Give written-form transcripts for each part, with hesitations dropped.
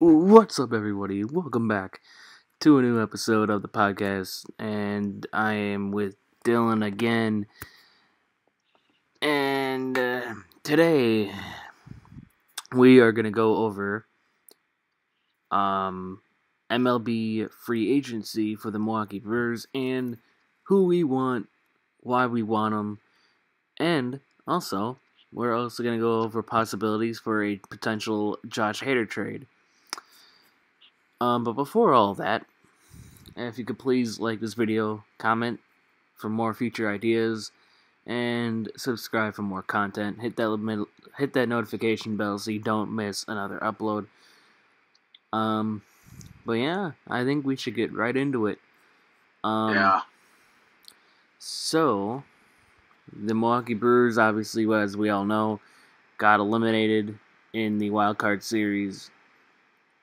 What's up, everybody? Welcome back to a new episode of the podcast, and I am with Dylan again. And today we are gonna go over um, MLB free agency for the Milwaukee Brewers and who we want, why we want them, and also we're also gonna go over possibilities for a potential Josh Hader trade. But before all that, if you could please like this video, comment for more future ideas, and subscribe for more content. Hit that notification bell so you don't miss another upload. Um, but yeah, I think we should get right into it. Yeah. So the Milwaukee Brewers, obviously, as we all know, got eliminated in the wild card series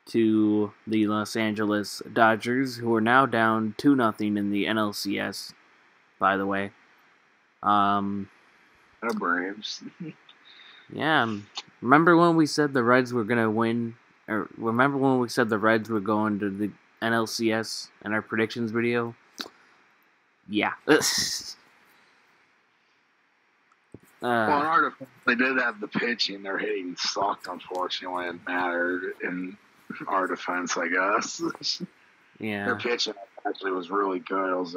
to the Los Angeles Dodgers, who are now down 2-0 in the NLCS. By the way, The Braves. yeah. Remember when we said the Reds were gonna win? Or remember when we said the Reds were going to the NLCS in our predictions video? Yeah. Well, in our defense, they did have the pitching. Their hitting sucked, unfortunately. It mattered in our defense, I guess. Yeah. Their pitching actually was really good. It was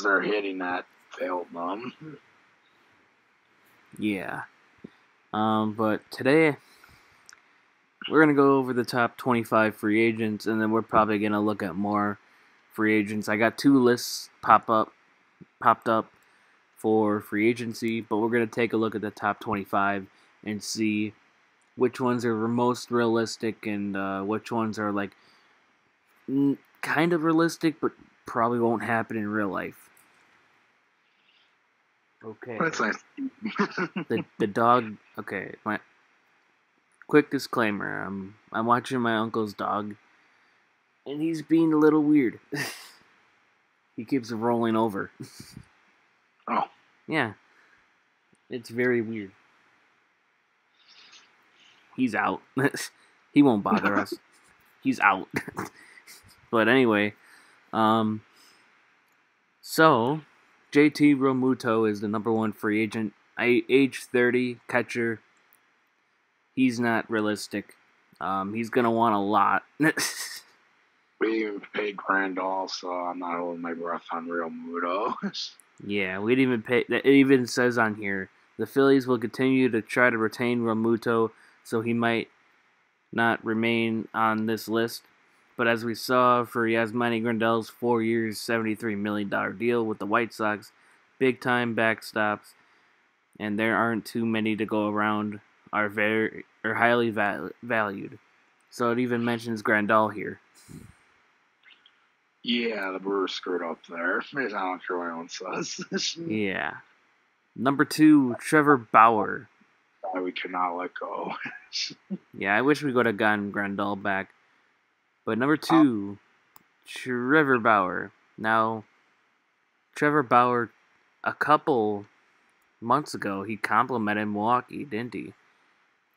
their hitting that failed them. Yeah. But today we're gonna go over the top 25 free agents, and then we're probably gonna look at more free agents. I got two lists popped up for free agency, but we're gonna take a look at the top 25 and see which ones are most realistic and which ones are like kind of realistic, but probably won't happen in real life. Okay. That's nice. The dog. Okay, my quick disclaimer. I'm watching my uncle's dog, and he's being a little weird. He keeps rolling over. Oh. Yeah, it's very weird. He's out. He won't bother us. He's out. But anyway, so JT Realmuto is the number one free agent. Age 30, catcher. He's not realistic. He's gonna want a lot. We even paid Grandal, so I'm not holding my breath on Real Muto. Yeah, we didn't even pay. It even says on here the Phillies will continue to try to retain Realmuto, so he might not remain on this list. But as we saw for Yasmani Grandal's 4 years, $73 million deal with the White Sox, big time backstops, and there aren't too many to go around, are highly valued. So it even mentions Grandal here. Yeah, the Brewers screwed up there. I don't care what anyone says. Yeah. Number 2, Trevor Bauer. We cannot let go. Yeah, I wish we could have gotten Grandal back. But number 2, Trevor Bauer. Now, Trevor Bauer, a couple months ago, he complimented Milwaukee, didn't he?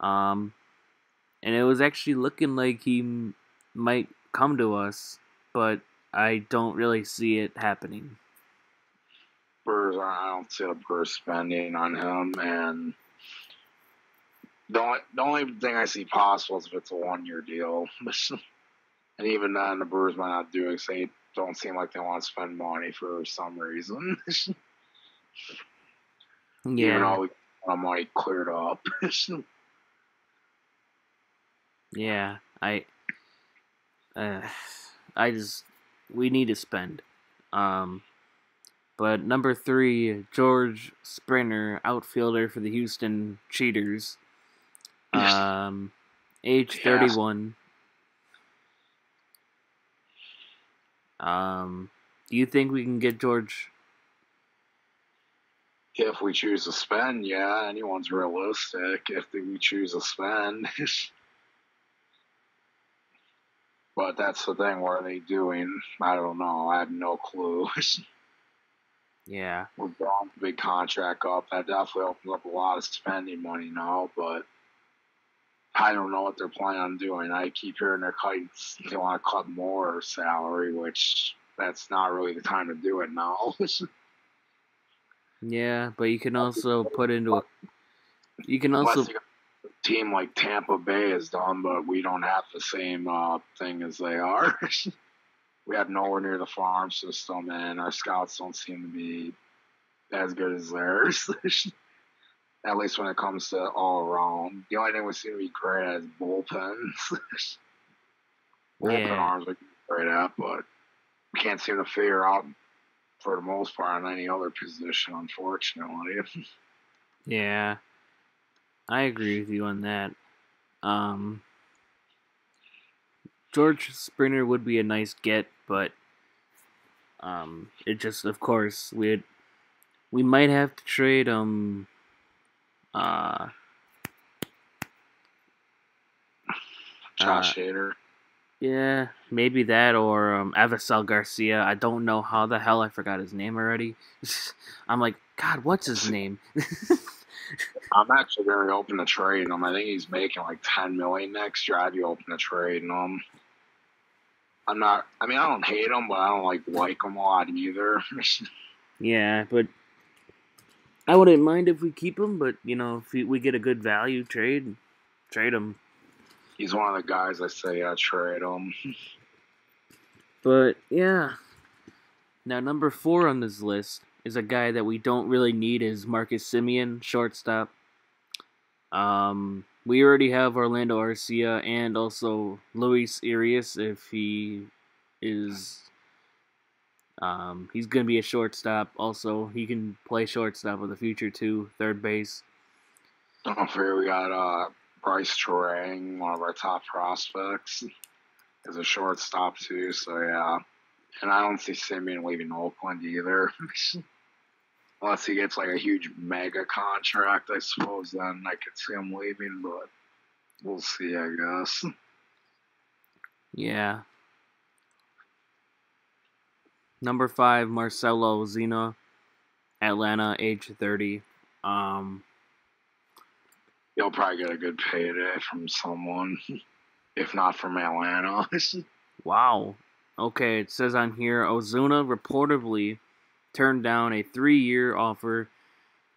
And it was actually looking like he might come to us, but I don't really see it happening. Brewers, I don't see the Brewers spending on him, and the only thing I see possible is if it's a 1-year deal. And even then, the Brewers might not do it because they don't seem like they want to spend money for some reason. Yeah. Even though we got money cleared up. Yeah, we need to spend. But number 3, George Springer, outfielder for the Houston Cheaters. Age 31. Do you think we can get George? If we choose to spend, yeah, anyone's realistic. If we choose to spend. But that's the thing. What are they doing? I don't know. I have no clue. Yeah. We're drawing a big contract up. That definitely opens up a lot of spending money now, but I don't know what they're planning on doing. I keep hearing they want to cut more salary, which that's not really the time to do it now. Yeah, but you can also put into a. You can Unless also. you got a team like Tampa Bay has done, but we don't have the same thing as they are. We have nowhere near the farm system, and our scouts don't seem to be as good as theirs. At least when it comes to all around. The only thing we seem to be great at is bullpens. Bullpen Yeah. arms we great at, but we can't seem to figure out for the most part on any other position, unfortunately. Yeah. I agree with you on that. Um, George Springer would be a nice get, but it just, of course, we might have to trade uh uh Josh Hader. yeah, maybe that or Avisel Garcia. I don't know how the hell I forgot his name already. I'm like, God, what's his name? I'm actually very open to trading him. I think he's making like $10 million next year. I'd be open to trading him. I'm not. I mean, I don't hate him, but I don't like him a lot either. Yeah, but I wouldn't mind if we keep him. But if we get a good value trade him. He's one of the guys I say trade him. But yeah, now number 4 on this list is a guy that we don't really need is Marcus Simeon, shortstop. We already have Orlando Arcia and also Luis Arias if he is. He's gonna be a shortstop. Also, he can play shortstop in the future too. Third base. Don't forget we got Bryce Terang, one of our top prospects, as a shortstop too. So yeah, and I don't see Simeon leaving Oakland either. Unless he gets like a huge mega contract, I suppose then I could see him leaving, but we'll see, I guess. Yeah. Number 5, Marcelo Zena, Atlanta, age 30. Um, He'll probably get a good payday from someone, if not from Atlanta. wow. Okay, it says on here Ozuna reportedly turned down a 3-year offer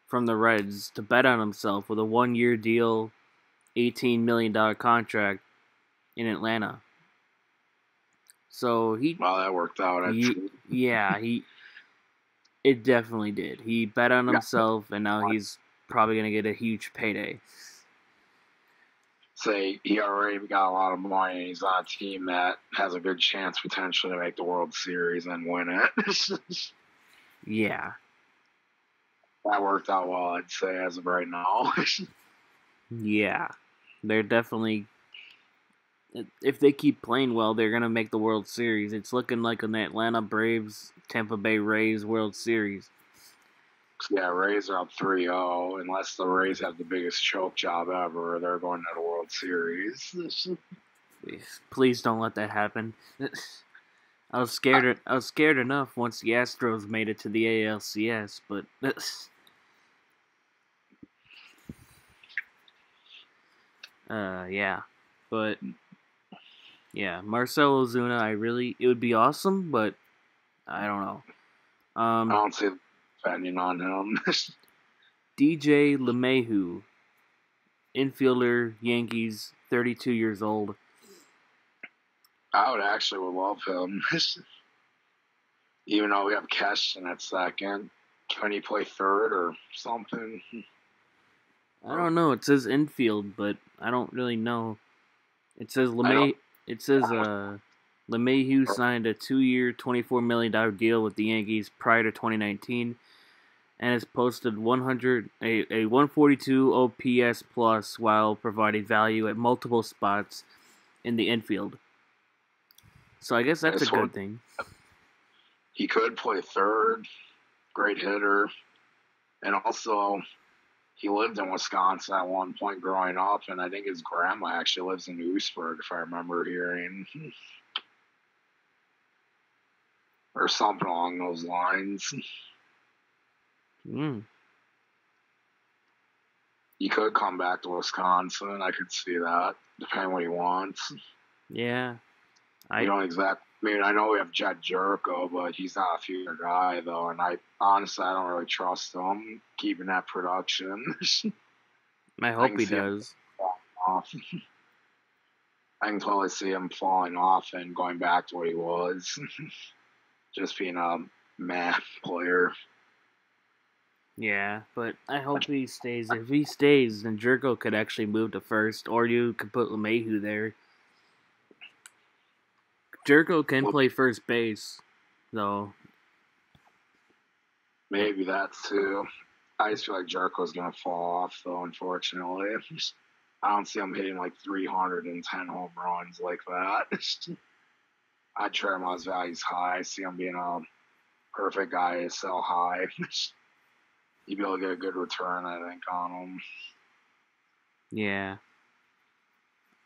from the Reds to bet on himself with a 1-year deal, $18 million contract in Atlanta. So Well, that worked out. It definitely did. He bet on himself, and now he's probably gonna get a huge payday. Say he already got a lot of money, and he's on a team that has a good chance potentially to make the World Series and win it. Yeah. That worked out well, I'd say, as of right now. Yeah. They're definitely. If they keep playing well, they're gonna make the World Series. It's looking like an Atlanta Braves, Tampa Bay Rays World Series. Yeah, Rays are up 3-0. Unless the Rays have the biggest choke job ever, they're going to the World Series. Please don't let that happen. I was scared. I was scared enough once the Astros made it to the ALCS, but yeah, but yeah, Marcelo Ozuna. It would be awesome, but I don't know. I don't see depending on him. DJ LeMahieu, infielder, Yankees, 32 years old. I would love him. Even though we have Keston at second. Can he play third or something? I don't know. It says infield, but I don't really know. It says LeMahieu signed a 2-year, $24 million deal with the Yankees prior to 2019 and has posted a 142 OPS plus while providing value at multiple spots in the infield. So I guess that's a good thing. He could play third, great hitter, and also he lived in Wisconsin at one point growing up, and I think his grandma actually lives in Oostburg, if I remember hearing, or something along those lines. he could come back to Wisconsin. I could see that, depending what he wants. Yeah, We I don't exactly. I mean, I know we have Jed Jerko, but he's not a future guy though, and I honestly I don't really trust him keeping that production. I I hope can he see him does. falling off. I can totally see him falling off and going back to what he was, just being a math player. Yeah, but I hope he stays. If he stays, then Jerko could actually move to first, or you could put LeMahieu there. Jerko can Well, play first base, though. maybe that's too. I just feel like Jerko's gonna fall off though, unfortunately. I don't see him hitting like 310 home runs like that. I'd trade him on his values high. I see him being a perfect guy to sell high. You'd be able to get a good return, I think, on him. Yeah,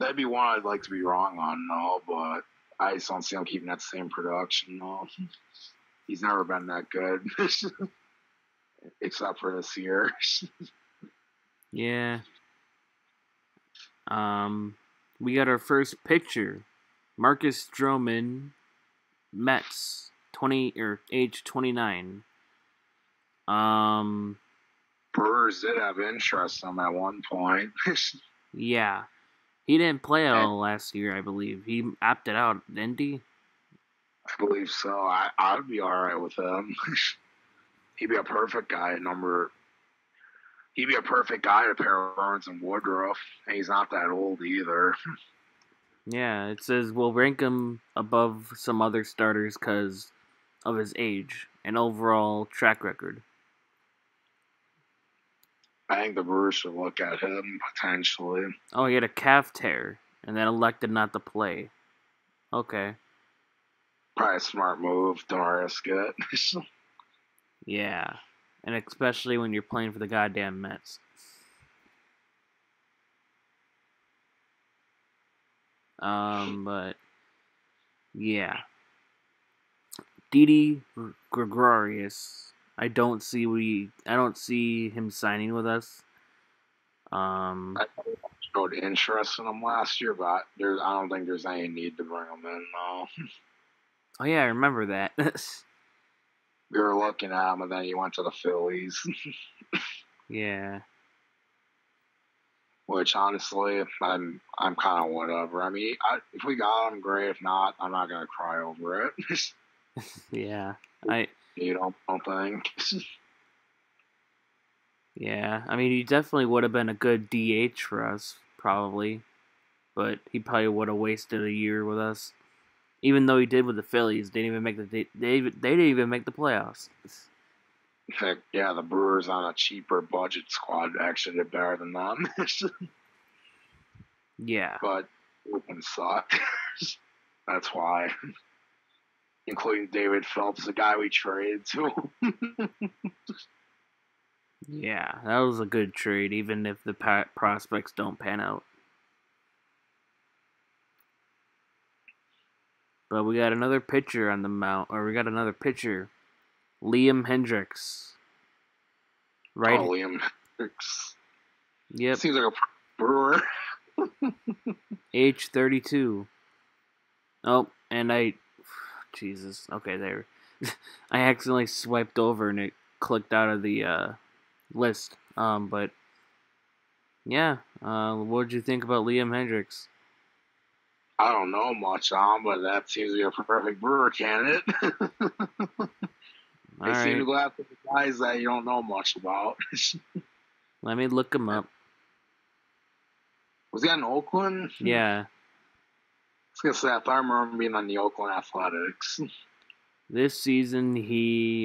That'd be one I'd like to be wrong on, though, but I just don't see him keeping that same production, though. He's never been that good, except for this year. yeah. We got our first pitcher, Marcus Stroman, Mets, 29. Um, Brewers did have interest in him at one point. yeah, he didn't play at And all last year. I believe he opted out, didn't he? I believe so. I'd be all right with him. He'd be a perfect guy at number. He'd be a perfect guy to pair with Burns and Woodruff, and he's not that old either. Yeah, it says we'll rank him above some other starters because of his age and overall track record. I think the Brewers should look at him potentially. Oh, he had a calf tear and then elected not to play. Okay. Probably a smart move. Don't risk it. Yeah. And especially when you're playing for the goddamn Mets. But yeah. Didi Gregorius. I don't see him signing with us. I showed interest in him last year, but I don't think there's any need to bring him in. No, Oh yeah, I remember that. we were looking at him, and then he went to the Phillies, Yeah. which honestly, I'm kind of whatever. I mean, if we got him, great. If not, I'm not gonna cry over it. Yeah. You don't think? Yeah. I mean, he definitely would have been a good DH for us, probably. But he probably would have wasted a year with us. Even though he did with the Phillies, they didn't even make they didn't even make the playoffs. Heck, yeah, the Brewers on a cheaper budget squad actually did better than them. Yeah. But it suck. That's why. Including David Phelps, the guy we traded to. Yeah, that was a good trade, even if the prospects don't pan out. But we got another pitcher on the mount, or we got another pitcher, Liam Hendricks. Right? Oh, Liam Hendricks. Yep. Seems like a Brewer. Age 32. Oh, and Jesus. Okay, there. I accidentally swiped over and it clicked out of the list. But yeah. What did you think about Liam Hendricks? I don't know much on, but that seems to be a perfect Brewer candidate. They seem to Alright. go after the guys that you don't know much about. Let me look him up. Was he on Oakland? Yeah. I was gonna say I thought I remember him being on the Oakland Athletics. This season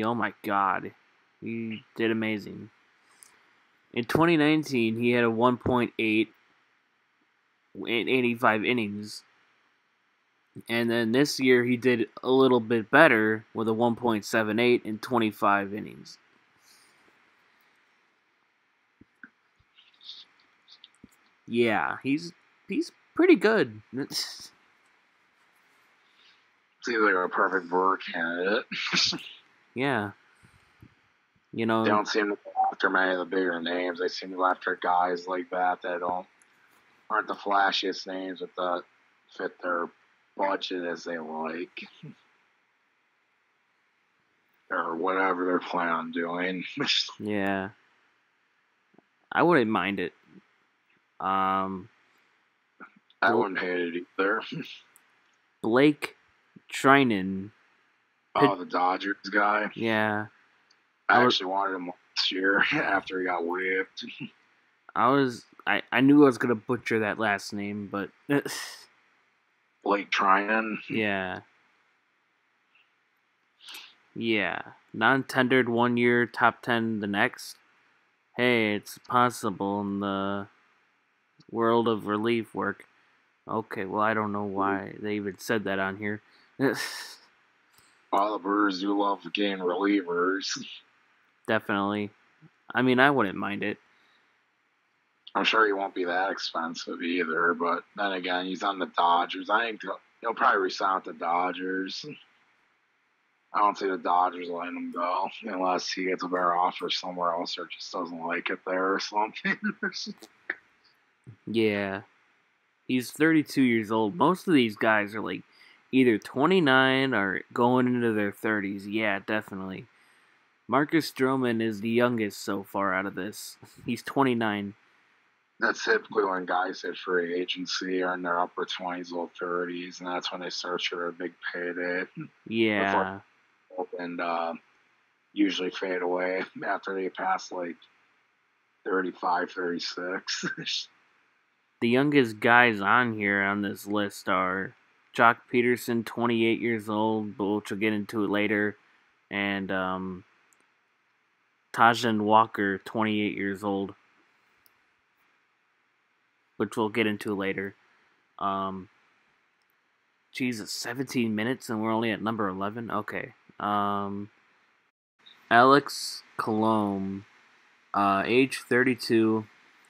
oh my god. He did amazing. In 2019, he had a 1.8 in 85 innings. And then this year, he did a little bit better with a 1.78 in 25 innings. Yeah, he's pretty good. Seems like a perfect Brewer candidate. Yeah. You They know, don't seem to go after many of the bigger names. They seem to go after guys like that aren't the flashiest names, but fit their budget as they like, or whatever they're planning on doing. Yeah. I wouldn't mind it. I wouldn't hate it either. Blake Trinan. Oh, the Dodgers guy? Yeah. I actually wanted him last year after he got waived. I knew I was going to butcher that last name, but... Blake Trinan? Yeah. Yeah. Non-tendered 1 year, top 10 the next. Hey, it's possible in the world of relief work. Okay, well, I don't know why they even said that on here. All the Brewers do love getting relievers. Definitely. I mean, I wouldn't mind it. I'm sure he won't be that expensive either, but then again, he's on the Dodgers. I think he'll probably resign with the Dodgers. I don't see the Dodgers letting him go unless he gets a better offer somewhere else or just doesn't like it there or something. Yeah. He's 32 years old. Most of these guys are like either 29 or going into their 30s. Yeah, definitely. Marcus Stroman is the youngest so far out of this. He's 29. That's typically when guys hit free agency are in their upper 20s, low 30s, and that's when they search for a big payday. Yeah. And usually fade away after they pass like 35, 36. The youngest guys on here on this list are Jock Peterson, 28 years old, but which we'll get into it later, and Tajan Walker, 28 years old, which we'll get into later. Jesus, 17 minutes and we're only at number 11? Okay. Alex Colomb, age 32,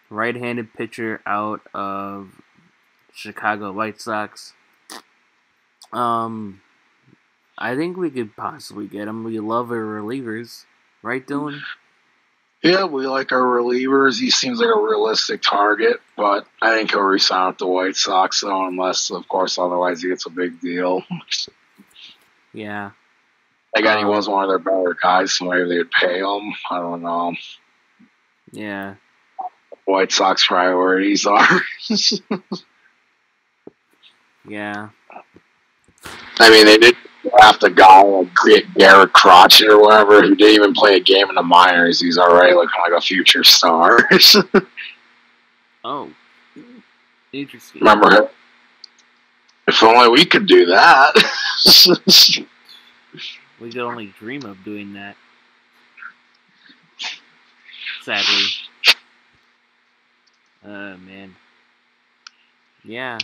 right-handed pitcher out of Chicago White Sox. I think we could possibly get him. We love our relievers. Right, Dylan? Yeah, we like our relievers. He seems like a realistic target, but I think he'll resign with the White Sox, though, unless, of course, otherwise he gets a big deal. Yeah. Again, he was one of their better guys, so maybe they'd pay him. I don't know. Yeah. White Sox priorities are. Yeah. I mean, they did draft a guy like Garrett Crotchet or whatever who didn't even play a game in the minors. He's already looking like a future star. Oh. Interesting. Remember him? If only we could do that. We could only dream of doing that. Sadly. Man. Yeah.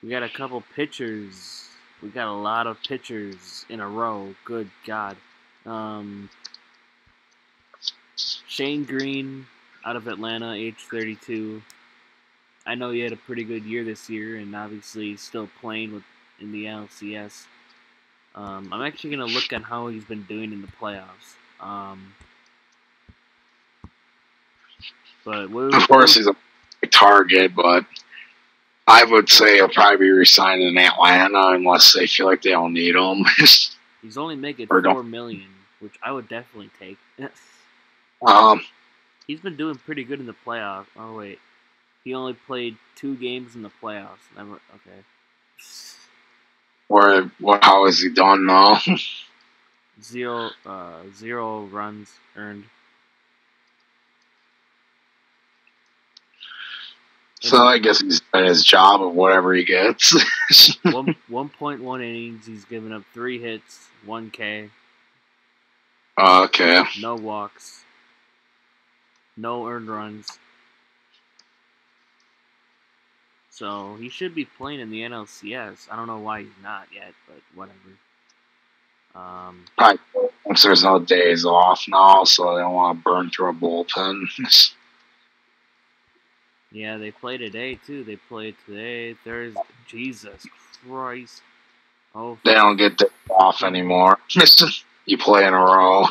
We got a couple pitchers. We got a lot of pitchers in a row. Good God. Shane Green out of Atlanta, age 32. I know he had a pretty good year this year, and obviously he's still playing in the LCS. I'm actually going to look at how he's been doing in the playoffs. But of course, he's a target, but I would say he'll probably be re-signed in Atlanta unless they feel like they don't need him. He's only making $4 million, which I would definitely take. He's been doing pretty good in the playoffs. Oh wait, he only played 2 games in the playoffs. Okay. How has he done now? Zero runs earned. So I guess he's doing his job of whatever he gets. 1.1 innings. He's given up 3 hits, 1 K. Okay. No walks. No earned runs. So he should be playing in the NLCS. I don't know why he's not yet, but whatever. Probably since there's no days off now, so they don't want to burn through a bullpen. Yeah, they play today too. They play today, Thursday. Jesus Christ! Oh, they don't get days off anymore. You play in a row.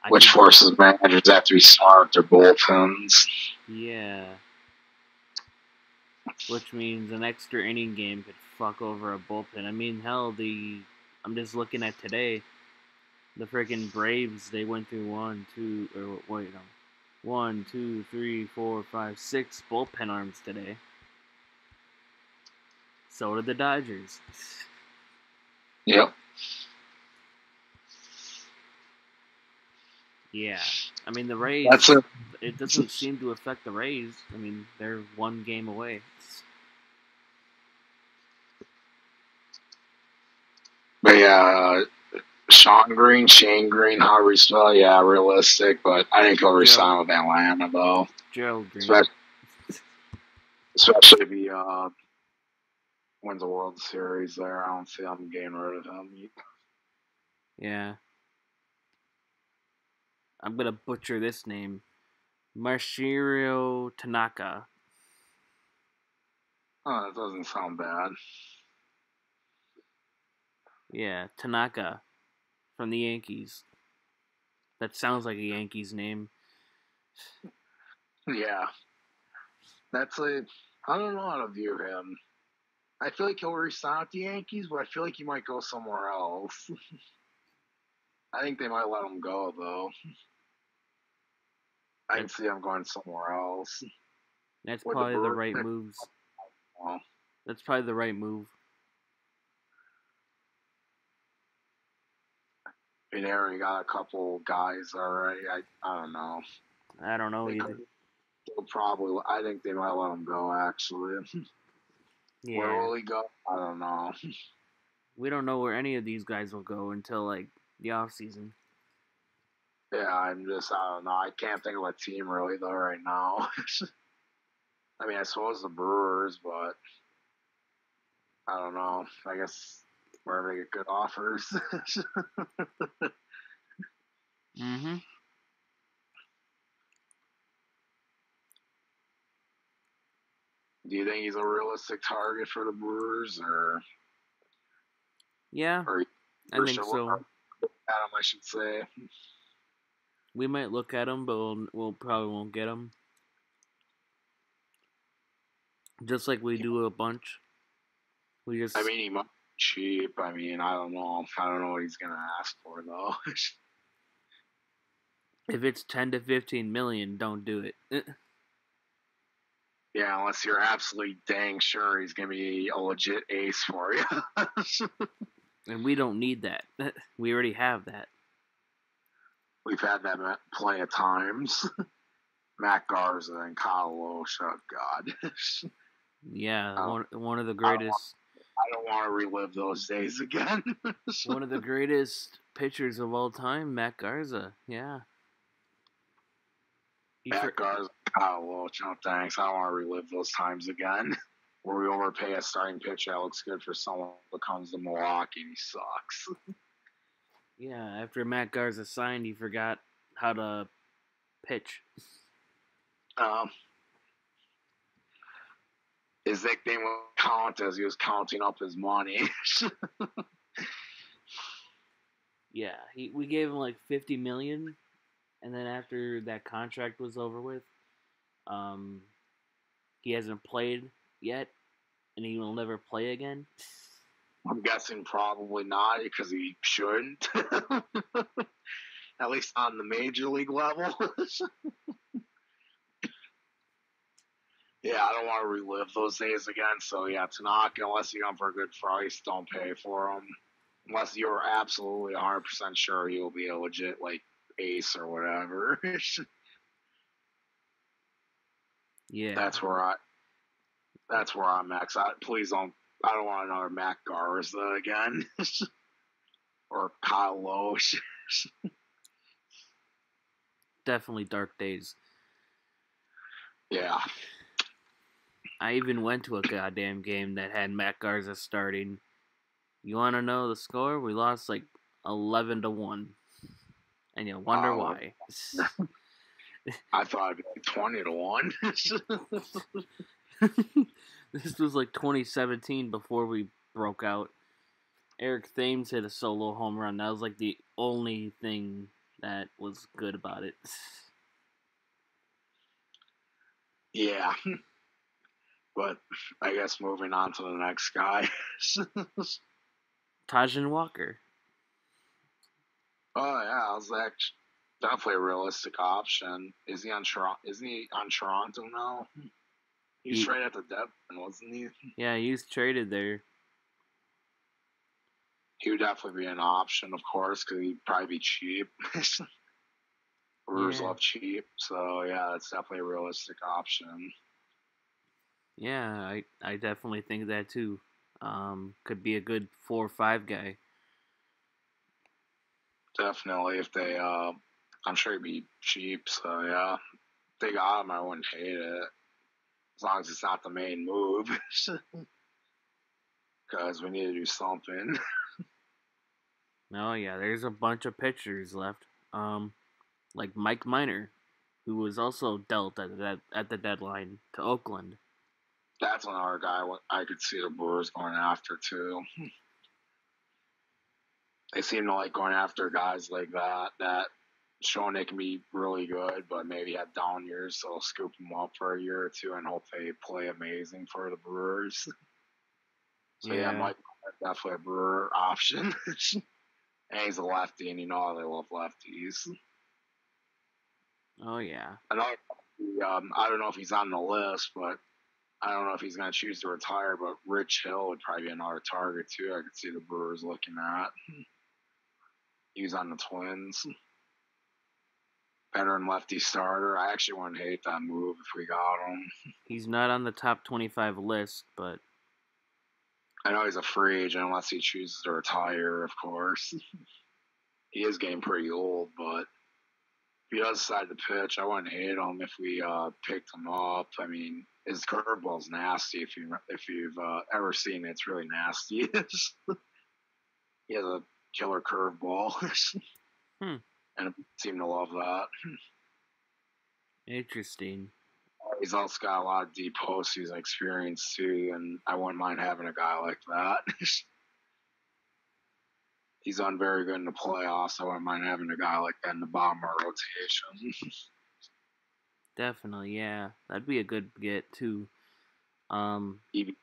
Which forces managers have to be smart with their bullpens. Yeah. Which means an extra inning game could fuck over a bullpen. I mean, hell, I'm just looking at today. The freaking Braves, they went through 6 bullpen arms today. So did the Dodgers. Yep. Yeah. I mean, the Rays, it doesn't seem to affect the Rays. I mean, they're 1 game away. But yeah, Shane Green, however you spell, yeah, realistic, but I think he'll resign with Atlanta, though. Gerald Green. Especially if he wins the World Series there. I don't see them getting rid of him. Yeah. I'm going to butcher this name. Masahiro Tanaka. Oh, that doesn't sound bad. Yeah, Tanaka from the Yankees. That sounds like a Yankees name. Yeah. That's I don't know how to view him. I feel like he'll resign with the Yankees, but I feel like he might go somewhere else. I think they might let him go, though. I can see him going somewhere else. That's probably the right moves. Well, that's probably the right move. They already got a couple guys already. I don't know. I don't know either. I think they might let him go, actually. Yeah. Where will he go? I don't know. We don't know where any of these guys will go until, like, the offseason. Yeah, I don't know. I can't think of a team really, though, right now. I mean, I suppose the Brewers, but I don't know. I guess wherever they get good offers. Mm-hmm. Do you think he's a realistic target for the Brewers, or? Yeah, I think so. Adam, I should say. We might look at him, but we'll probably won't get him. Just like we do a bunch. I mean, he might be cheap. I mean, I don't know. I don't know what he's gonna ask for, though. If it's 10 to 15 million, don't do it. Yeah, unless you're absolutely dang sure he's gonna be a legit ace for you. And we don't need that. We already have that. We've had that plenty of times. Matt Garza and Kyle Loesch, oh God. Yeah, one of the greatest. I don't want to relive those days again. One of the greatest pitchers of all time, Matt Garza. Yeah. Matt Garza, Kyle Loesch, no thanks. I don't want to relive those times again. Where we overpay a starting pitcher that looks good for someone that comes to Milwaukee and he sucks. Yeah, after Matt Garza signed, he forgot how to pitch. His nickname was Count as he was counting up his money. Yeah, we gave him like $50 million, and then after that contract was over with, he hasn't played yet, and he will never play again. I'm guessing probably not, because he shouldn't. At least on the major league level. Yeah, I don't want to relive those days again. So, yeah, Tanaka, unless you come for a good price, don't pay for him. Unless you're absolutely 100% sure he'll be a legit, like, ace or whatever. Yeah. That's where I'm at. Please don't. I don't want another Matt Garza again. Or Kyle Loesch. Definitely dark days. Yeah. I even went to a goddamn game that had Matt Garza starting. You want to know the score? We lost like 11-1. And you'll wonder why. I thought it'd be 20-1. This was like 2017 before we broke out. Eric Thames hit a solo home run. That was like the only thing that was good about it. Yeah, but I guess moving on to the next guy. Tajin Walker. Oh yeah, I was actually definitely a realistic option. Is he on Toronto? Isn't he on Toronto now? He's straight at the deadline, wasn't he? Yeah, he was traded there. He would definitely be an option, of course, because he'd probably be cheap. Brewers love cheap, so yeah, it's definitely a realistic option. Yeah, I definitely think that too. Could be a good 4 or 5 guy. Definitely, if they, I'm sure he'd be cheap. So yeah, if they got him, I wouldn't hate it, as long as it's not the main move, because we need to do something. Oh yeah, there's a bunch of pitchers left. Like Mike Minor, who was also dealt at the deadline to Oakland. That's another guy I could see the Brewers going after too. They seem to like going after guys like that showing they can be really good, but maybe have down years, so scoop them up for a year or two and hope they play amazing for the Brewers. So yeah, Mike definitely a Brewer option. And he's a lefty, and you know how they love lefties. Oh yeah. I don't know if he's on the list, but I don't know if he's going to choose to retire. But Rich Hill would probably be another target too. I could see the Brewers looking at. He was on the Twins. Veteran lefty starter. I actually wouldn't hate that move if we got him. He's not on the top 25 list, but I know he's a free agent unless he chooses to retire, of course. He is getting pretty old, but if he does decide to pitch, I wouldn't hate him if we picked him up. I mean, his curveball's nasty. If you've ever seen it, it's really nasty. He has a killer curveball. And I seem to love that. Interesting. He's also got a lot of deep postseason experience too, and I wouldn't mind having a guy like that. He's done very good in the playoffs, so I wouldn't mind having a guy like that in the bottom of our rotation. Definitely, yeah. That'd be a good get too. He's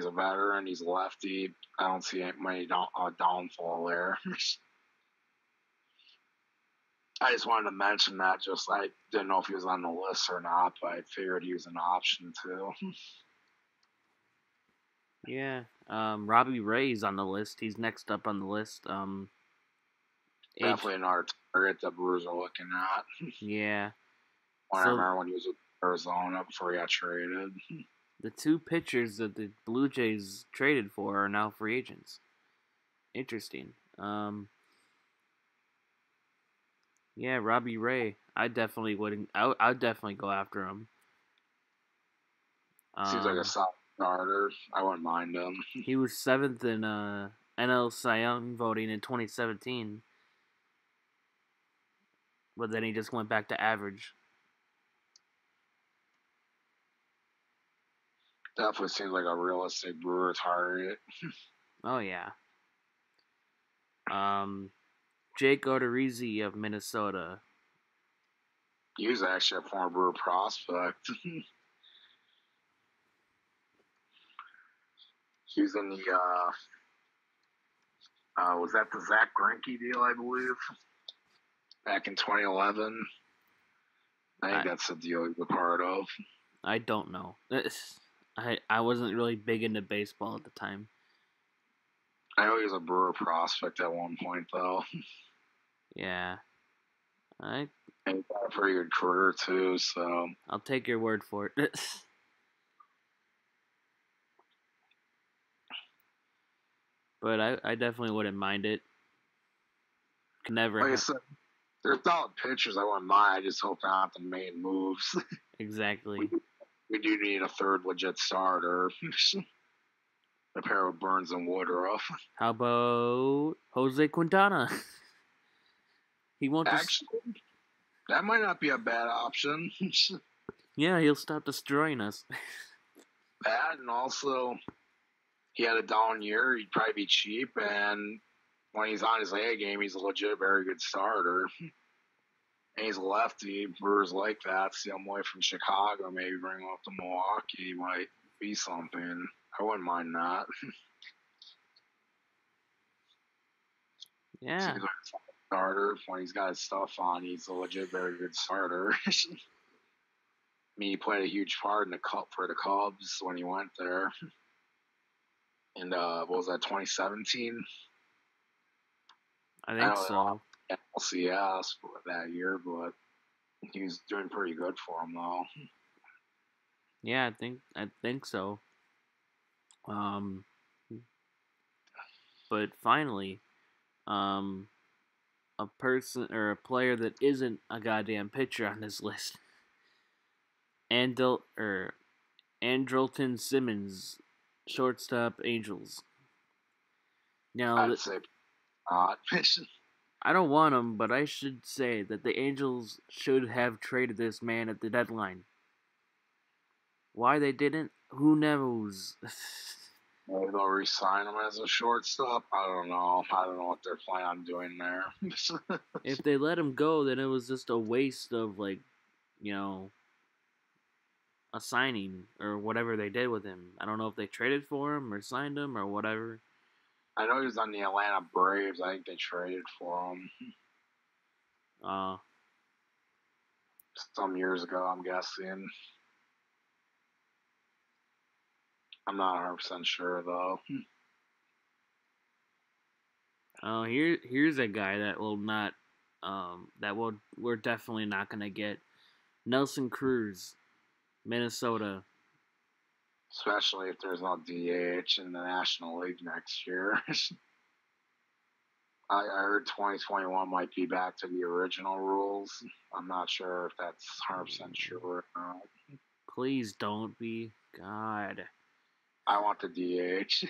a veteran, he's a lefty. I don't see any downfall there. I just wanted to mention that. Just I didn't know if he was on the list or not, but I figured he was an option too. Yeah. Robbie Ray's on the list. He's next up on the list. Definitely another target the Brewers are looking at. Yeah. I remember when he was with Arizona before he got traded. The 2 pitchers that the Blue Jays traded for are now free agents. Interesting. Yeah, Robbie Ray. I definitely wouldn't. I'd definitely go after him. Seems like a solid starter. I wouldn't mind him. He was 7th in NL Cy Young voting in 2017, but then he just went back to average. Definitely seems like a realistic Brewer target. Oh yeah. Jake Odorizzi of Minnesota. He was actually a former Brewer prospect. He was in the was that the Zach Greinke deal, I believe, back in 2011. I think that's the deal he was a part of. I don't know. I wasn't really big into baseball at the time. I know he was a Brewer prospect at one point, though. Yeah. And he got a pretty good career, too, so... I'll take your word for it. But I definitely wouldn't mind it. Could never... Like I said, they're solid pitchers, I wouldn't mind. I just hope they're not the main moves. Exactly. We do need a third legit starter. A pair of Burns and Woodruff. How about Jose Quintana? He won't. Actually, that might not be a bad option. Yeah, he'll stop destroying us. That, and also, he had a down year. He'd probably be cheap, and when he's on his A game, he's a legit, very good starter. And he's a lefty. Brewers like that. See him away from Chicago. Maybe bring him up to Milwaukee. He might be something. I wouldn't mind that. Yeah. Seems like a starter. When he's got his stuff on, he's a legit very good starter. I mean, he played a huge part in the cup for the Cubs when he went there. And what was that, 2017? I I think know they so. lost LCS that year, but he was doing pretty good for him though. Yeah, I think so. But finally, um, a person or a player that isn't a goddamn pitcher on this list, Andrelton Simmons, shortstop, Angels. Now, I'd say not. I don't want him, but I should say that the Angels should have traded this man at the deadline. Why they didn't, who knows? Maybe they'll re-sign him as a shortstop. I don't know. I don't know what they're planning on doing there. If they let him go, then it was just a waste of, like, you know, a signing or whatever they did with him. I don't know if they traded for him or signed him or whatever. I know he was on the Atlanta Braves. I think they traded for him Uh, some years ago, I'm guessing. I'm not 100% sure, though. here's a guy that will not, we're definitely not gonna get. Nelson Cruz, Minnesota. Especially if there's no DH in the National League next year. I heard 2021 might be back to the original rules. I'm not sure if that's 100% true or not. Please don't be. God. I want the DH.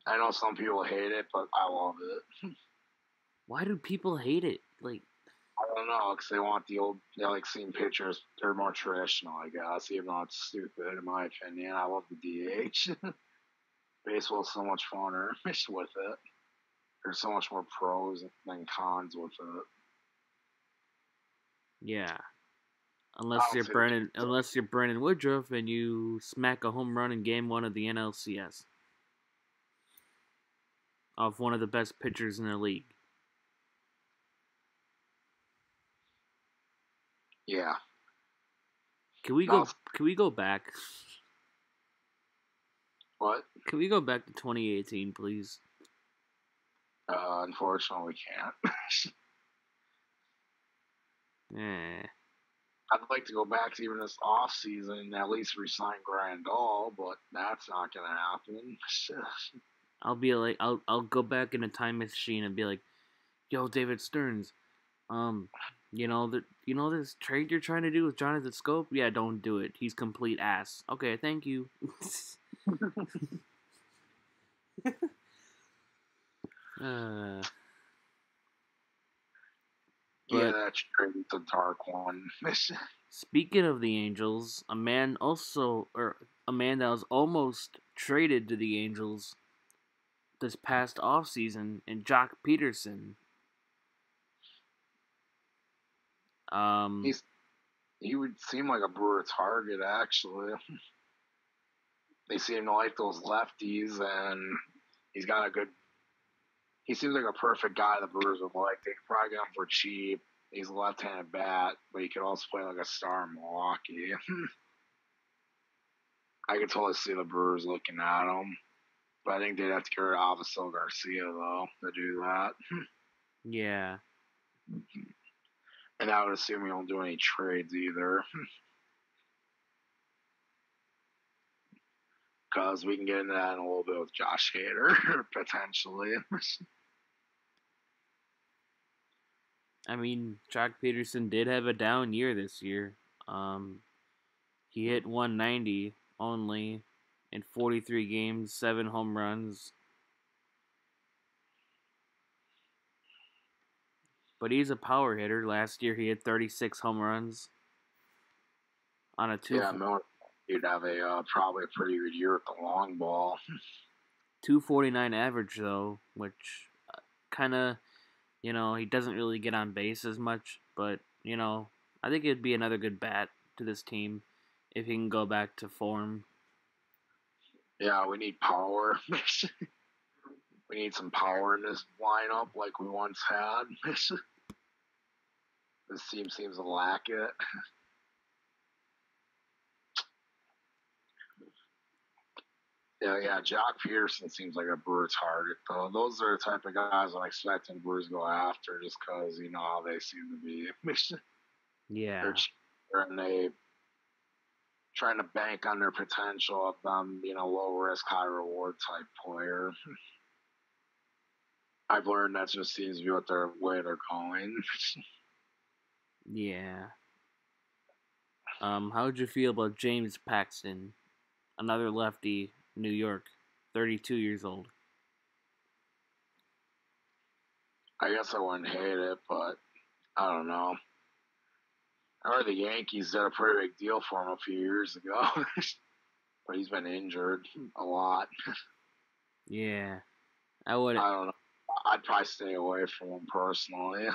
I know some people hate it, but I love it. Why do people hate it? Like, I don't know, because they want the old, they like seeing pictures. They're more traditional, I guess, even though it's stupid, in my opinion. I love the DH. Baseball's so much funner with it. There's so much more pros than cons with it. yeah. I don't see the Unless you're Brandon Woodruff and you smack a home run in Game 1 of the NLCS of one of the best pitchers in the league. yeah. Can we No, go? Can we go back? what? Can we go back to 2018, please? Unfortunately, we can't. Eh. I'd like to go back to even this off season and at least resign Grandal, but that's not gonna happen. I'll go back in a time machine and be like, "Yo, David Stearns, um, you know this trade you're trying to do with Jonathan Scope? Yeah, don't do it. He's complete ass. Okay, thank you." uh, Yeah, but that trade's a dark one. speaking of the Angels, a man that was almost traded to the Angels this past offseason, and Jock Peterson. Um, He's he would seem like a Brewer target actually. They seem to like those lefties, and he's got a good. He seems like a perfect guy the Brewers would like. They could probably get him for cheap. He's a left-handed bat, but he could also play like a star in Milwaukee. I could totally see the Brewers looking at him, but I think they'd have to get rid of Avisail Garcia though to do that. yeah, And I would assume we don't do any trades either, because we can get into that in a little bit with Josh Hader potentially. I mean, Jock Peterson did have a down year this year. He hit 190 only in 43 games, 7 home runs. But he's a power hitter. Last year he had 36 home runs on a Yeah, Miller, you'd have a probably a pretty good year with the long ball. 249 average though, which kind of He doesn't really get on base as much, but I think it'd be another good bat to this team if he can go back to form. Yeah, we need power. We need some power in this lineup like we once had. This team seems to lack it. Yeah. Jock Peterson seems like a Brewer target, though. Those are the type of guys I'm expecting Brewers go after just because you know how they seem to be. They're Yeah. cheaper and they trying to bank on their potential of them, low risk, high reward type player. I've learned that just seems to be what their way they're going. Yeah. How would you feel about James Paxton, another lefty, New York, 32 years old? I guess I wouldn't hate it, but I don't know. I heard the Yankees did a pretty big deal for him a few years ago, but he's been injured a lot. Yeah, I would. I don't know. I'd probably stay away from him personally,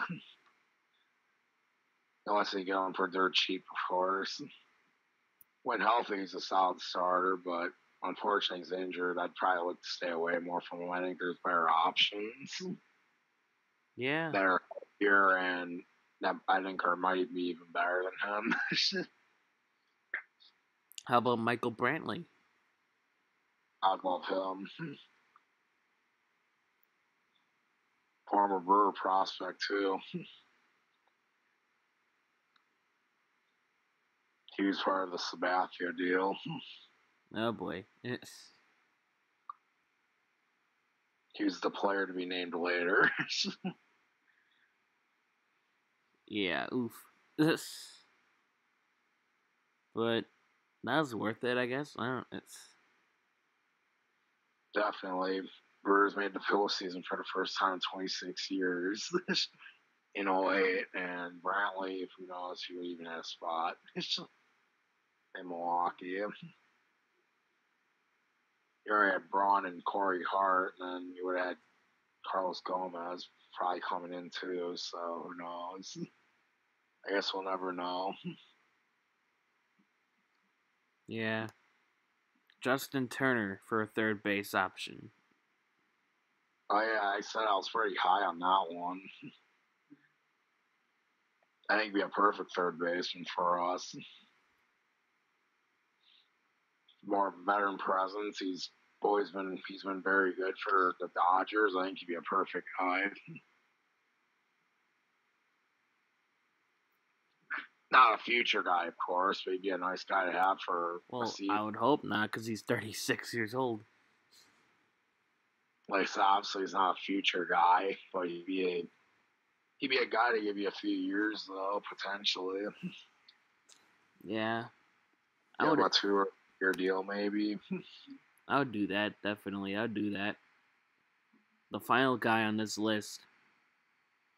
unless they get him for dirt cheap, of course. When healthy, he's a solid starter, but unfortunately, he's injured. I'd probably look to stay away more from him. I think there's better options Yeah. that are here, and that I think might be even better than him. How about Michael Brantley? I'd love him. Former Brewer prospect too. He was part of the Sabathia deal. Oh boy. He was the player to be named later. Yeah. Oof. But that was worth it, I guess. I don't. It's. Definitely. Brewers made the Phillies season for the first time in 26 years in '08, and Brantley, who knows, he would even have a spot in Milwaukee. You already had Braun and Corey Hart, and then you would have had Carlos Gomez probably coming in too, so who knows? I guess we'll never know. Yeah. Justin Turner for a third base option. Oh, yeah, I said I was pretty high on that one. I think he'd be a perfect third baseman for us. More veteran presence. He's been very good for the Dodgers. I think he'd be a perfect guy. Not a future guy, of course, but he'd be a nice guy to have for a Well, I seat. would hope not, because he's 36 years old. Like, so obviously, he's not a future guy, but he'd be a guy to give you a few years, though, potentially. Yeah. I Yeah, would. about 2 year deal, maybe. I would do that. Definitely, I'd do that. The final guy on this list.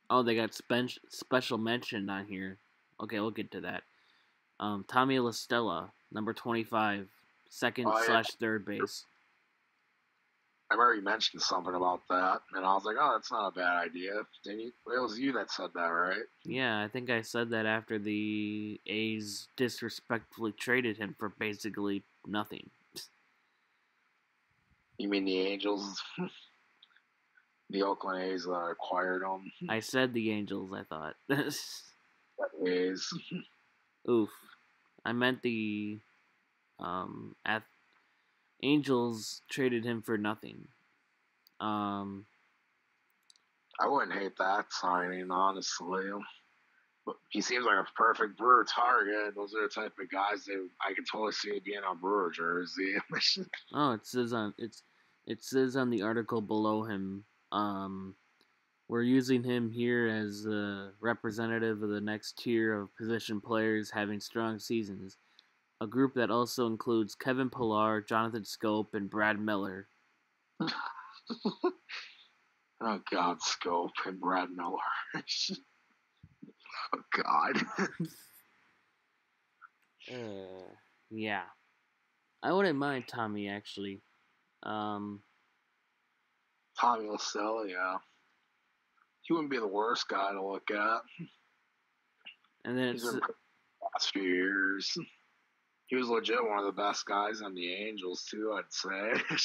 Oh, they got special mention on here. Okay, we'll get to that. Tommy La Stella, number 25, second Oh, yeah. slash third base. I remember you mentioned something about that, and I was like, oh, that's not a bad idea. It was you that said that, right? Yeah, I think I said that after the A's disrespectfully traded him for basically nothing. You mean the Angels? The Oakland A's acquired him. I said the Angels, I thought. A's. Oof. I meant the Angels traded him for nothing. Um, I wouldn't hate that signing, honestly. But he seems like a perfect Brewer target. Those are the type of guys that I could totally see being on Brewer jersey. oh, it says on the article below him. We're using him here as a representative of the next tier of position players having strong seasons. A group that also includes Kevin Pillar, Jonathan Scope, and Brad Miller. Oh God, Scope and Brad Miller. Oh God. Yeah. I wouldn't mind Tommy actually. Um, Tommy LaSalle, yeah. he wouldn't be the worst guy to look at. And then He's it's been the last few years. He was legit one of the best guys on the Angels too, I'd say.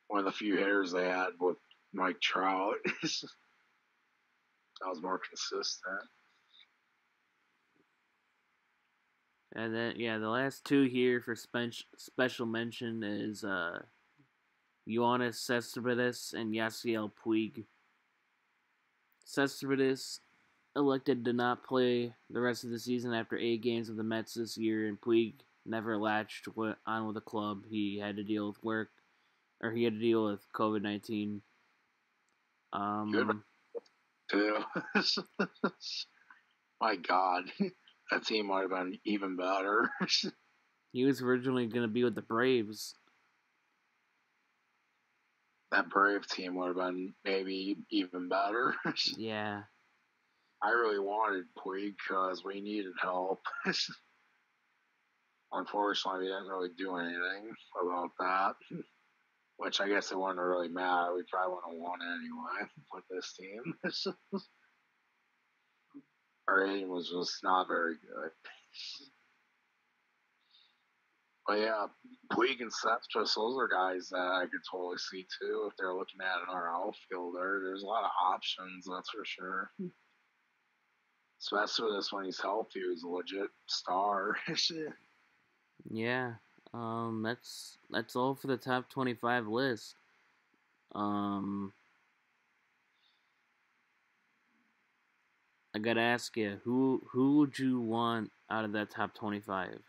One of the few hitters they had with Mike Trout. That was more consistent. and then the last two here for special mention is Yoenis Cespedes and Yasiel Puig. Cespedes elected to not play the rest of the season after 8 games with the Mets this year, and Puig never latched on with the club. He had to deal with work, or he had to deal with COVID-19. Good too. My God, that team might have been even better. He was originally going to be with the Braves. That Brave team would have been maybe even better. Yeah. I really wanted Puig because we needed help. Unfortunately, we didn't really do anything about that, which I guess it wouldn't really matter. We probably wouldn't have won anyway with this team. Our aim was just not very good. But yeah, Puig and Cespedes, those are guys that I could totally see too if they're looking at our outfielder. There's a lot of options, that's for sure. Cespedes, when he's healthy, he's a legit star. Yeah. That's all for the top 25 list. I gotta ask you, who would you want out of that top 25?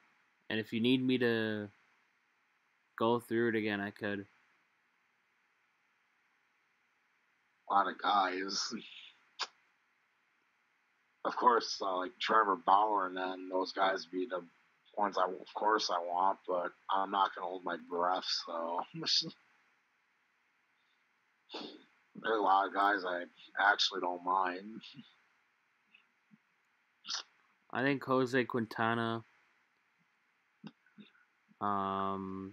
And if you need me to go through it again, I could. A lot of guys. Of course, like Trevor Bauer and then those guys be the ones I want, but I'm not gonna hold my breath. So there's a lot of guys I actually don't mind. I think Jose Quintana, Tommy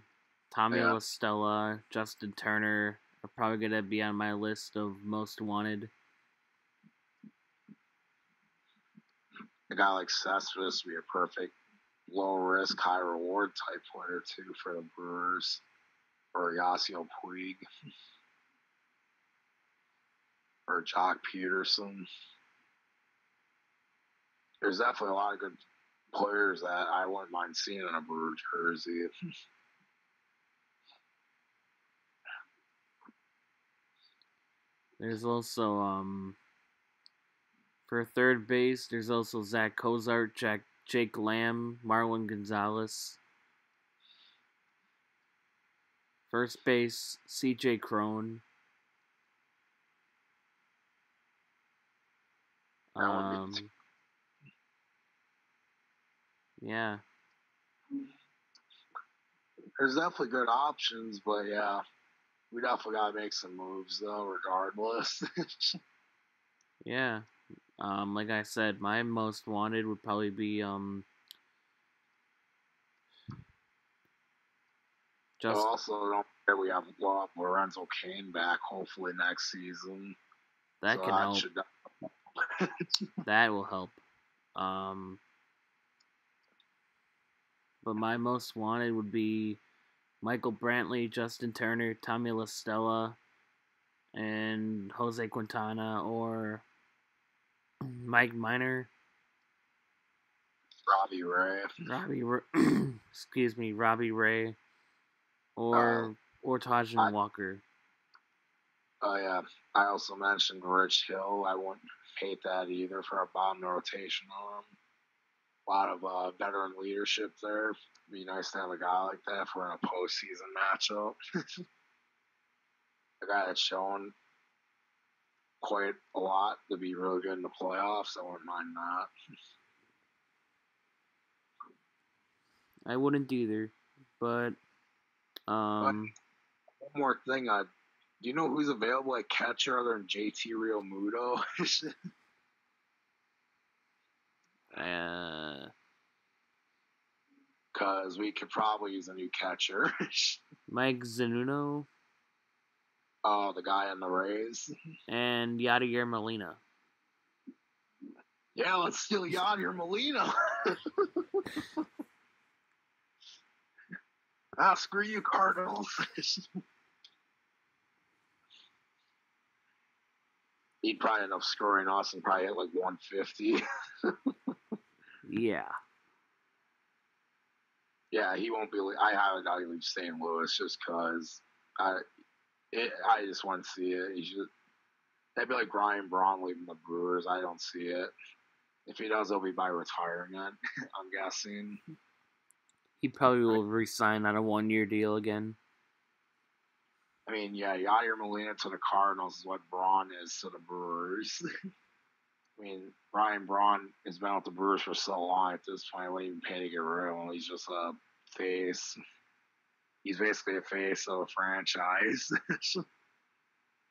Yeah, La Stella, Justin Turner are probably gonna be on my list of most wanted. a guy like Cespedes would be a perfect low risk, high reward type player too for the Brewers or Yasiel Puig or Jock Peterson. There's definitely a lot of good players that I wouldn't mind seeing in a Brewer jersey. There's also for third base, there's also Zach Cozart, Jake Lamb, Marlon Gonzalez. First base, C.J. Cron. That would be. Yeah. There's definitely good options, but yeah, we definitely gotta make some moves though, regardless. Yeah. Like I said, my most wanted would probably be But just also, don't forget we have Lorenzo Kane back hopefully next season, that so can that help. should. That will help. Um, but my most wanted would be Michael Brantley, Justin Turner, Tommy La Stella, and Jose Quintana or Mike Minor, Robbie Ray. excuse me, Robbie Ray, Uh, or Tajan I, Walker. yeah, I also mentioned Rich Hill. I wouldn't hate that either for a bottom rotation arm. A lot of veteran leadership there. It'd be nice to have a guy like that for a postseason matchup. A guy that's shown quite a lot to be really good in the playoffs. I wouldn't mind that. I wouldn't either, but But one more thing, do you know who's available at catcher other than JT Realmuto? uh, Because we could probably use a new catcher. Mike Zanuno. Oh, the guy in the Rays. and Yadier Molina. Yeah, let's steal Yadier Molina. Screw you, Cardinals. He'd probably end up scoring us and probably hit like 150. Yeah. Yeah, he won't be. I highly doubt he'll leave St. Louis just because I just want to see it. That'd be like Ryan Braun leaving the Brewers. I don't see it. If he does, it'll be by retirement, I'm guessing. He probably will re-sign on a 1-year deal again. I mean, yeah, Yadier Molina to the Cardinals is what Braun is to the Brewers. I mean, Ryan Braun has been with the Brewers for so long at this point. What even pay to get rid of him? He's just a face. He's basically a face of a franchise.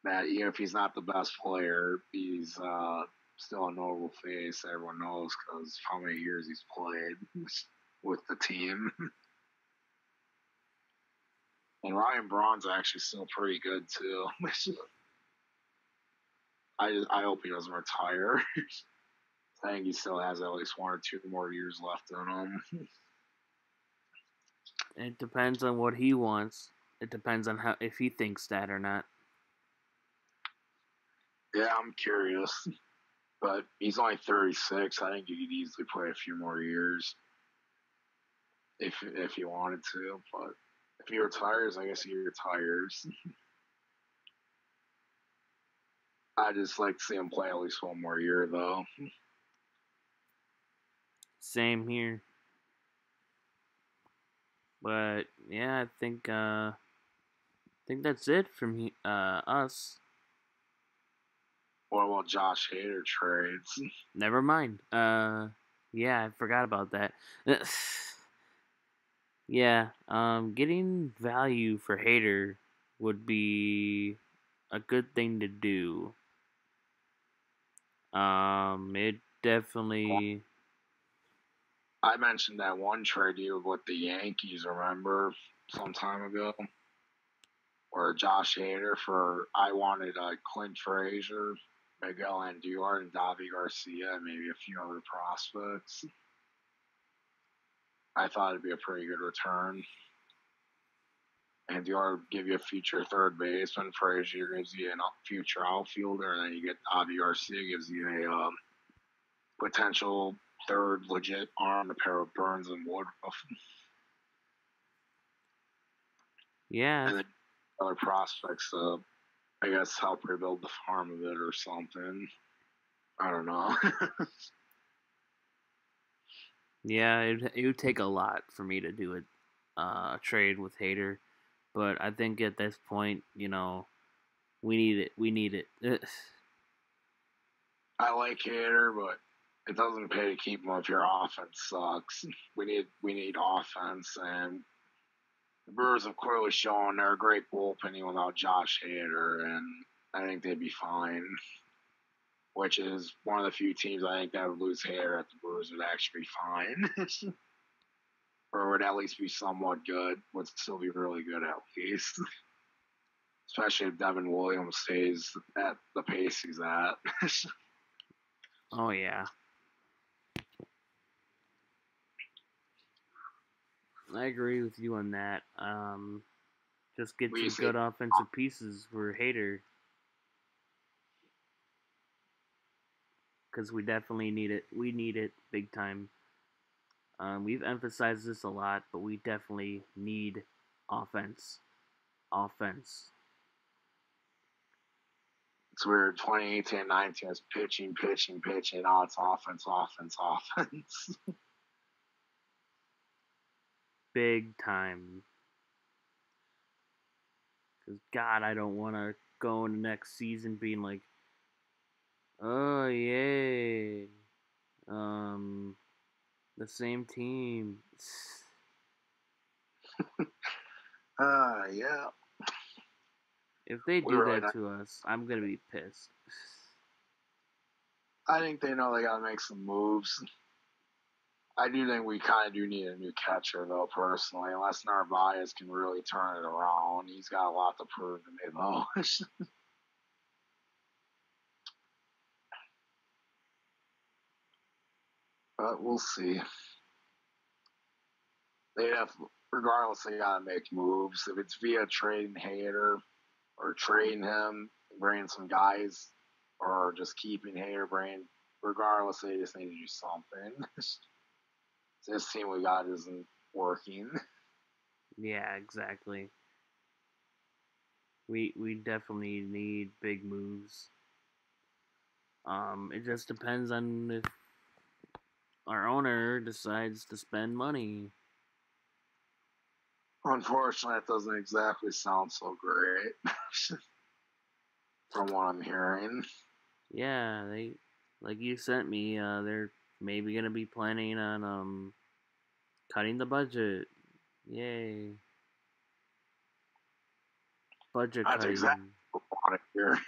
That even if he's not the best player, he's still a notable face. Everyone knows because how many years he's played with the team. And Ryan Braun's actually still pretty good too. I hope he doesn't retire. I think he still has at least 1 or 2 more years left in him. It depends on what he wants. It depends on how if he thinks that or not. Yeah, I'm curious. But he's only 36. I think he could easily play a few more years if he wanted to. But if he retires, I guess he retires. I just like to see him play at least 1 more year, though. Same here. But yeah, I think that's it from us. What about Josh Hader trades? Never mind. Yeah, I forgot about that. Yeah, getting value for Hater would be a good thing to do. It definitely. I mentioned that one trade deal with the Yankees, remember, some time ago? Or Josh Hader for, I wanted Clint Frazier, Miguel Andujar, and Davi Garcia, and maybe a few other prospects. I thought it'd be a pretty good return. Andujar would give you a future third baseman, Frazier gives you a future outfielder, and then you get Davi Garcia gives you a potential third legit arm to pair with Burns and Woodruff. Yeah. And then other prospects to, I guess, help rebuild the farm a bit or something. I don't know. Yeah, it would take a lot for me to do a trade with Hater, but I think at this point, we need it. We need it. I like Hader, but it doesn't pay to keep him if your offense sucks. We need offense, and the Brewers have clearly shown they're a great bullpen without Josh Hader, and I think they'd be fine. Which is one of the few teams I think that would lose Hader at the Brewers would actually be fine. Or would at least be somewhat good, would still be really good at least. Especially if Devin Williams stays at the pace he's at. Oh yeah. I agree with you on that. Just get some good offensive pieces for Hater. Because we definitely need it. We need it big time. We've emphasized this a lot, but we definitely need offense. Offense. It's weird. 2018-19 is pitching. Now it's offense. Big time. Because, God, I don't want to go in the next season being like, oh, yay. The same team. Yeah. If they do that to us, I'm going to be pissed. I think they know they got to make some moves. I do think we kind of do need a new catcher, though, personally. Unless Narvaez can really turn it around. He's got a lot to prove to me, though. But we'll see. They have, regardless, they got to make moves. If it's via trading Hader or trading him, bringing some guys, or just keeping Hader, regardless, they just need to do something. This team we got isn't working. Yeah, exactly. We definitely need big moves. It just depends on if our owner decides to spend money. Unfortunately, it doesn't exactly sound so great from what I'm hearing. Yeah, they like you sent me. They're maybe gonna be planning on cutting the budget. Yay, budget That's exactly cutting. what I want to hear.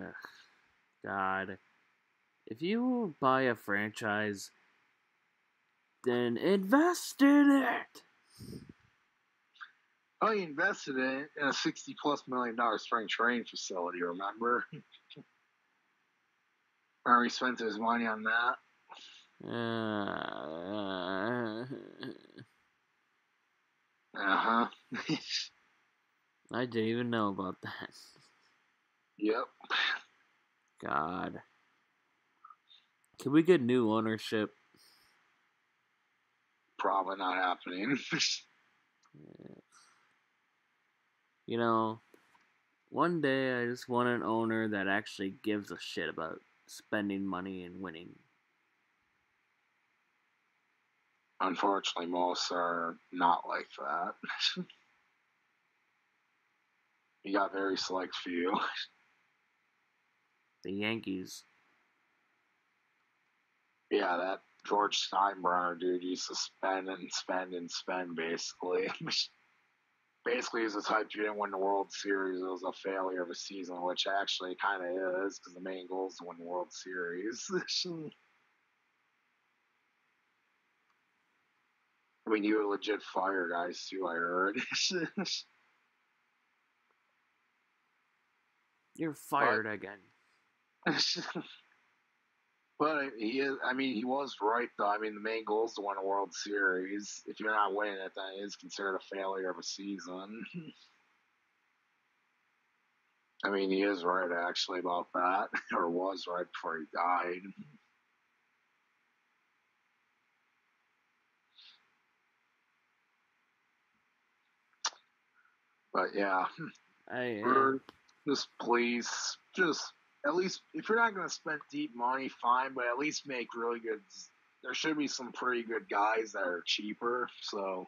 Ugh, God, if you buy a franchise, then invest in it. Oh, he invested in a $60+ million spring training facility, remember? Or he spent his money on that. Uh huh. I didn't even know about that. Yep. God, can we get new ownership? Probably not happening. You know, one day I just want an owner that actually gives a shit about spending money and winning. Unfortunately, most are not like that. You got very select few. The Yankees. Yeah, that George Steinbrenner dude used to spend and spend and spend, basically. Basically, he's the type you didn't win the World Series. It was a failure of a season, which actually kind of is, because the main goal is to win the World Series. I mean, you would legit fire guys, too, I heard. You're but fired again. But he is. I mean, he was right though. I mean, the main goal is to win a World Series. If you're not winning it, then it is considered a failure of a season. I mean, he is right actually about that, or was right before he died. But yeah, just please, just at least if you're not going to spend deep money, fine, but at least make really good. There should be some pretty good guys that are cheaper. So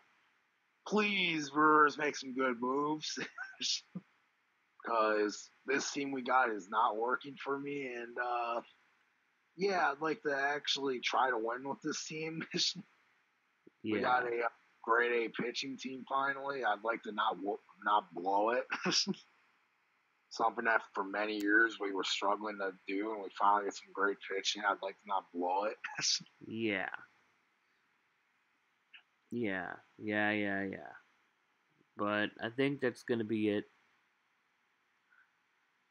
please, Brewers, make some good moves. Because this team we got is not working for me, and yeah, I'd like to actually try to win with this team. We got Yeah. a grade A pitching team finally. I'd like to not blow it. Something that for many years we were struggling to do, and we finally get some great pitching. I'd like to not blow it. Yeah. Yeah. But I think that's gonna be it.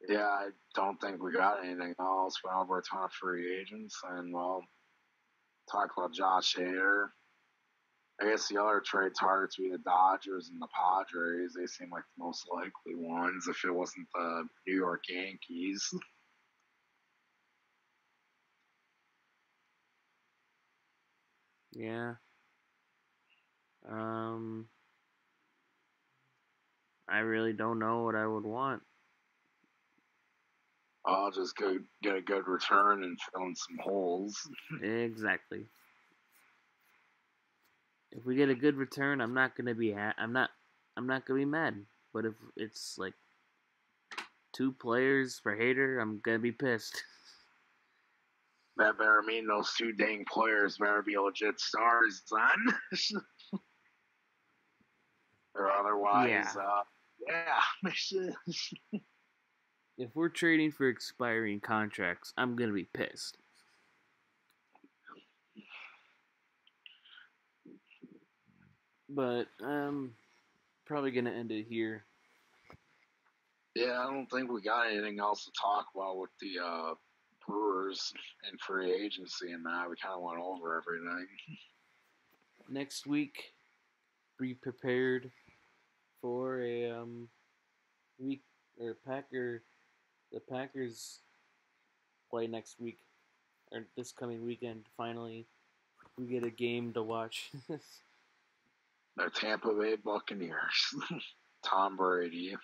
Yeah, I don't think we got anything else. Went over a ton of free agents, and well, talk about Josh Hader. I guess the other trade targets would be the Dodgers and the Padres. They seem like the most likely ones if it wasn't the New York Yankees. Yeah. Um, I really don't know what I would want. I'll just go get a good return and fill in some holes. Exactly. If we get a good return, I'm not gonna be I'm not gonna be mad. But if it's like two players for Hater, I'm gonna be pissed. That better mean those two dang players better be legit stars, son. Or otherwise, Yeah. yeah. If we're trading for expiring contracts, I'm gonna be pissed. But probably gonna end it here. Yeah, I don't think we got anything else to talk about with the Brewers and free agency and that. We kind of went over everything. Next week, be prepared for a week or Packer. The Packers play next week or this coming weekend. Finally, we get a game to watch. The Tampa Bay Buccaneers, Tom Brady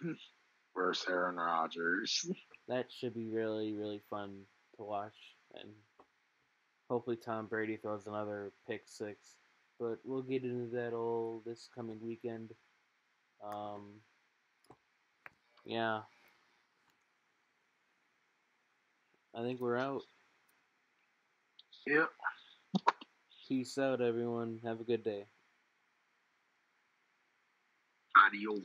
versus Aaron Rodgers. That should be really really fun to watch, and hopefully Tom Brady throws another pick six. But we'll get into that all this coming weekend. Um, yeah, I think we're out. Yep. Peace out, everyone. Have a good day. Adios.